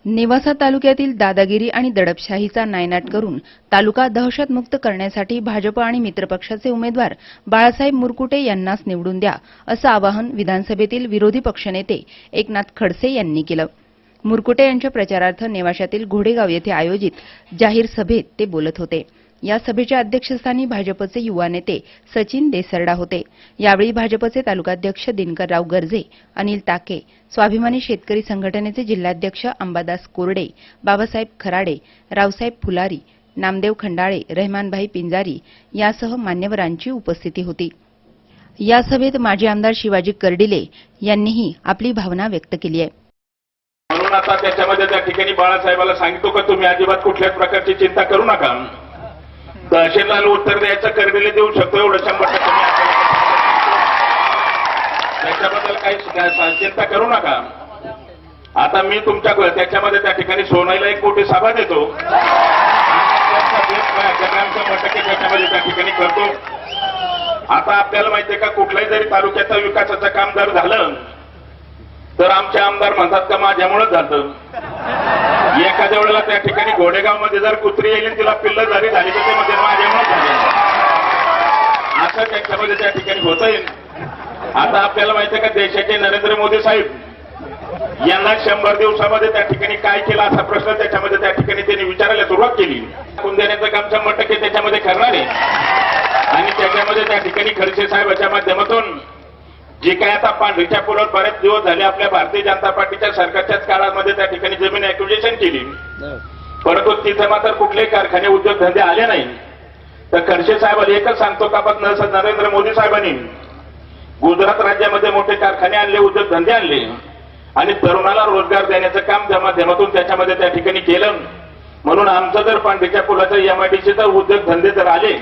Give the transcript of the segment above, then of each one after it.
नेवासा तालुक्यातील दादागिरी आणि दडपशाहीचा नायनाट करून तालुका दहशतमुक्त करण्यासाठी भाजप आणि मित्रपक्षाचे उमेदवार बाळासाहेब मुरकुटे यांनाच निवडून द्या असं आवाहन विधानसभेतील विरोधी पक्षनेते एकनाथ खडसे यांनी केलं। मुरकुटे यांच्या प्रचारार्थ नेवाशातील घोडेगाव येथे आयोजित जाहीर सभेत ते बोलत होते। या सभेच्या अध्यक्षस्थानी भाजपचे युवा नेते सचिन देसरडा होते। यावेळी भाजपचे तालुकाध्यक्ष दिनकरराव गर्जे, अनिल ताके, स्वाभिमानी शेतकरी संघटनेचे जिल्हाध्यक्ष अंबादास कोरडे, बाबासाहेब खराडे, रावसाहेब फुलारी, नामदेव खंडाळे, रहमानभाई पिंजारी यासह मान्यवरांची उपस्थिती होती। या सभेत माजी आमदार शिवाजी कर्डिले यांनीही आपली भावना व्यक्त केली आहे। म्हणून आता त्याच्यामध्ये त्या ठिकाणी बाळासाहेबाला सांगितलं का तुम्ही अजिबात कुठल्याच प्रकारची चिंता करू नका, दहशतला उत्तर द्यायचं कर्डिले देऊ शकतो एवढं 100% त्याच्याबद्दल काही चिंता करू नका। आता मी तुमच्या त्याच्यामध्ये त्या ठिकाणी सोनाईला 1 कोटी सभा देतो, 100% त्याच्यामध्ये त्या ठिकाणी करतो। आता आपल्याला माहितीये का कुठल्याही जरी तालुक्याचा विकासाचं काम जर झालं तर आमचे आमदार म्हणतात का माझ्यामुळेच झालं। एखाद्या वेळेला त्या ठिकाणी घोडेगावमध्ये जर कुत्री येईल तिला पिल्ल जरी झाली तर ते म्हणजे माझ्यामुळेच झाले, असं त्याच्यामध्ये त्या ठिकाणी होत येईल। आता आपल्याला माहिती आहे का देशाचे नरेंद्र मोदी साहेब यांना 100 दिवसामध्ये त्या ठिकाणी काय केलं असा प्रश्न त्याच्यामध्ये त्या ठिकाणी त्यांनी विचारायला सुरुवात केली। टाकून देण्याचं काम 100% त्याच्यामध्ये करणार आहे आणि त्याच्यामध्ये त्या ठिकाणी खडसे साहेबांच्या माध्यमातून जे काय आता पांढरीच्या पुलावर बरेच दिवस झाले आपल्या भारतीय जनता पार्टीच्या सरकारच्याच काळामध्ये त्या ठिकाणी जमीन ऍक्विजिशन केली, परंतु तिथे मात्र कुठलेही कारखाने उद्योगधंदे आले नाही। तर खडसे साहेबांना एकच सांगतो का पण नरेंद्र मोदी साहेबांनी गुजरात राज्यामध्ये मोठे कारखाने आणले, उद्योगधंदे आणले आणि तरुणाला रोजगार देण्याचं काम त्या माध्यमातून त्याच्यामध्ये त्या ठिकाणी केलं। म्हणून आमचं जर पांढरीच्या पुलाचं MIDCचा उद्योगधंदे जर आले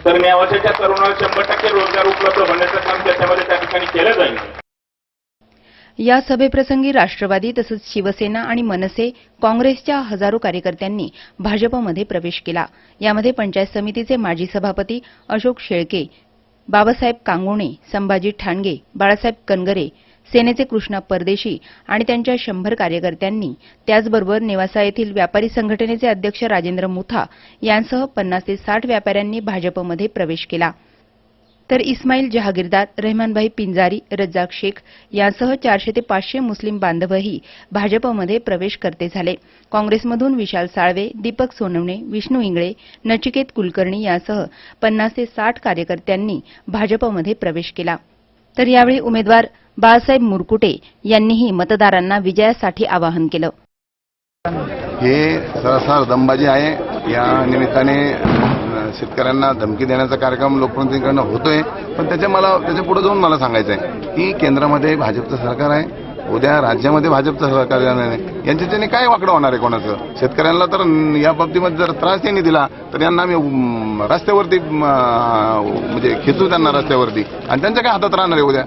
तर नेवाशाच्या तरुणाला 100% रोजगार उपलब्ध होण्याचं काम त्याच्यामध्ये त्या ठिकाणी केलं जाईल। या सभेप्रसंगी राष्ट्रवादी तसंच शिवसेना आणि मनसे काँग्रेसच्या हजारो कार्यकर्त्यांनी भाजपमध्ये प्रवेश केला। यामध्ये पंचायत समितीचे माजी सभापती अशोक शेळके, बाबासाहेब कांगोणे, संभाजी ठाणगे, बाळासाहेब कनगरे, सेनेचे कृष्णा परदेशी आणि त्यांच्या 100 कार्यकर्त्यांनी, त्याचबरोबर नेवासा येथील व्यापारी संघटनेचे अध्यक्ष राजेंद्र मुथा यांसह 50 ते 60 व्यापाऱ्यांनी भाजपमध्ये प्रवेश केला। तर इस्माईल जहागीरदार, रहमानभाई पिंजारी, रज्जाक शेख यांसह 400 ते 500 मुस्लिम बांधवही भाजपमध्ये प्रवेश करते झाले। काँग्रेसमधून विशाल साळवे, दीपक सोनवणे, विष्णू इंगळे, नचिकेत कुलकर्णी यासह 50 ते 60 कार्यकर्त्यांनी भाजपमध्ये प्रवेश केला। तर यावेळी उमेदवार बाळासाहेब मुरकुटे यांनीही मतदारांना विजयासाठी आवाहन केलं। हे सरसार दमबाजी आहे। या निमित्ताने शेतकऱ्यांना धमकी देण्याचा कार्यक्रम लोकप्रतिनिधींकडून होतोय, पण त्याच्या पुढे जाऊन मला सांगायचं आहे की केंद्रामध्ये भाजपचं सरकार आहे, उद्या राज्यामध्ये भाजपचं सरकार येणार आहे, यांच्याने काय वाकडं होणार आहे कोणाचं? शेतकऱ्यांना तर या बाबतीमध्ये जर त्रास त्यांनी दिला तर यांना आम्ही रस्त्यावरती म्हणजे खेचू त्यांना रस्त्यावरती, आणि त्यांच्या काय हातात राहणार आहे उद्या?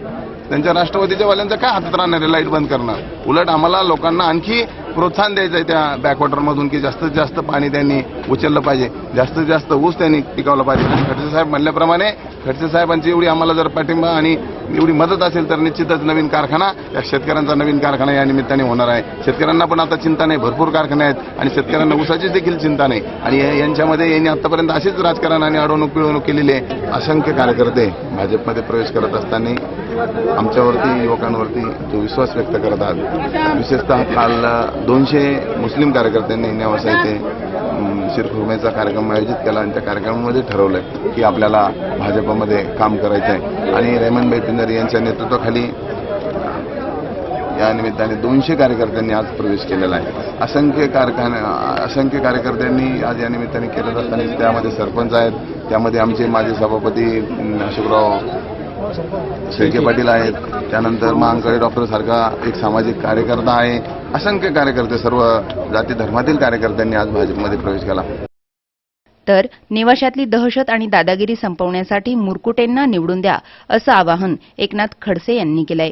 त्यांच्या राष्ट्रवादीच्या वाल्यांच्या काय हातात राहणार आहे लाईट बंद करणं? उलट आम्हाला लोकांना आणखी प्रोत्साहन द्यायचं आहे त्या बॅकवॉटरमधून की जास्तीत जास्त पाणी त्यांनी उचललं पाहिजे, जास्तीत जास्त ऊस त्यांनी पिकवलं पाहिजे। आणि खडसे साहेब म्हणल्याप्रमाणे खडसे साहेबांची एवढी आम्हाला जर पाठिंबा आणि एवढी मदत असेल तर निश्चितच नवीन कारखाना, त्या शेतकऱ्यांचा नवीन कारखाना या निमित्ताने होणार आहे। शेतकऱ्यांना पण आता चिंता नाही, भरपूर कारखाने आहेत आणि शेतकऱ्यांना ऊसाची देखील चिंता नाही। आणि यांच्यामध्ये यांनी आतापर्यंत अशीच राजकारण आणि अडवणूक पिळवणूक केलेली आहे। असंख्य कार्यकर्ते भाजपमध्ये प्रवेश करत असताना आमच्यावरती, युवकांवरती जो विश्वास व्यक्त करत आहेत, विशेषतः काल 200 मुस्लिम कार्यकर्त्यांनी नेवासा येथे शिरखुर्म्याचा कार्यक्रम आयोजित केला आणि त्या कार्यक्रमामध्ये ठरवलं की आपल्याला भाजपमध्ये काम करायचं आहे। आणि रहमानभाई पिंजारी यांच्या नेतृत्वाखाली या निमित्ताने 200 कार्यकर्त्यांनी आज प्रवेश केलेला आहे। असंख्य कार्यकर्त्यांनी आज या निमित्ताने केलं असताना त्यामध्ये सरपंच आहेत, त्यामध्ये आमचे माजी सभापती अशोकराव शेळके पाटील आहेत, त्यानंतर महांकडे डॉक्टर सारखा एक सामाजिक कार्यकर्ता आहे। असंख्य कार्यकर्ते, सर्व जाती धर्मातील कार्यकर्त्यांनी आज भाजपमध्ये प्रवेश केला। तर नेवाशातली दहशत आणि दादागिरी संपवण्यासाठी मुरकुटेंना निवडून द्या असं आवाहन एकनाथ खडसे यांनी केलंय।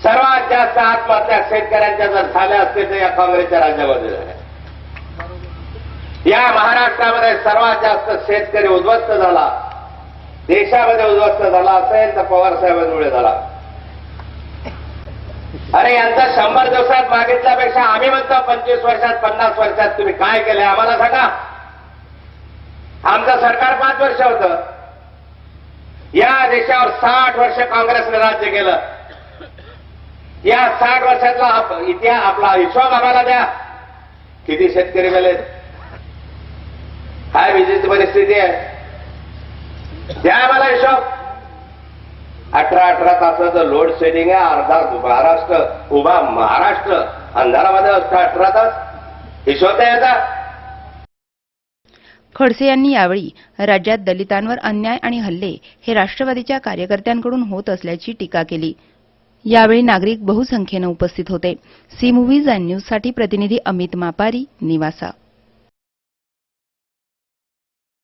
सर्वात जास्त आत्महत्या शेतकऱ्यांच्या जर झाल्या असतील तर या काँग्रेसच्या राज्यामध्ये या महाराष्ट्रामध्ये सर्वात जास्त शेतकरी उद्ध्वस्त झाला, देशामध्ये उद्ध्वस्त झाला असेल तर पवार साहेबांमुळे झाला। अरे यांचा 100 दिवसात मागितल्यापेक्षा आम्ही म्हणतो 25 वर्षात 50 वर्षात तुम्ही काय केलंय आम्हाला सांगा. आमचं सरकार 5 वर्ष होतं. या देशावर 60 वर्ष काँग्रेसने राज्य केलं. या 60 वर्षातला इतिहास आपला हिशोब आम्हाला द्या. किती शेतकरी मेले, काय विजेची परिस्थिती आहे, द्या आम्हाला हिशोब. 18 तासाचं लोड शेडिंग आहे. अर्धा महाराष्ट्र उभा महाराष्ट्र अंधारामध्ये असतं 18 तास. हिशोब द्यायचा. खडसे यांनी यावेळी राज्यात दलितांवर अन्याय आणि हल्ले हे राष्ट्रवादीच्या कार्यकर्त्यांकडून होत असल्याची टीका केली. यावेळी नागरिक बहुसंख्येनं उपस्थित होते. सी मूव्हीज अँड न्यूजसाठी प्रतिनिधी अमित मापारी, निवासा.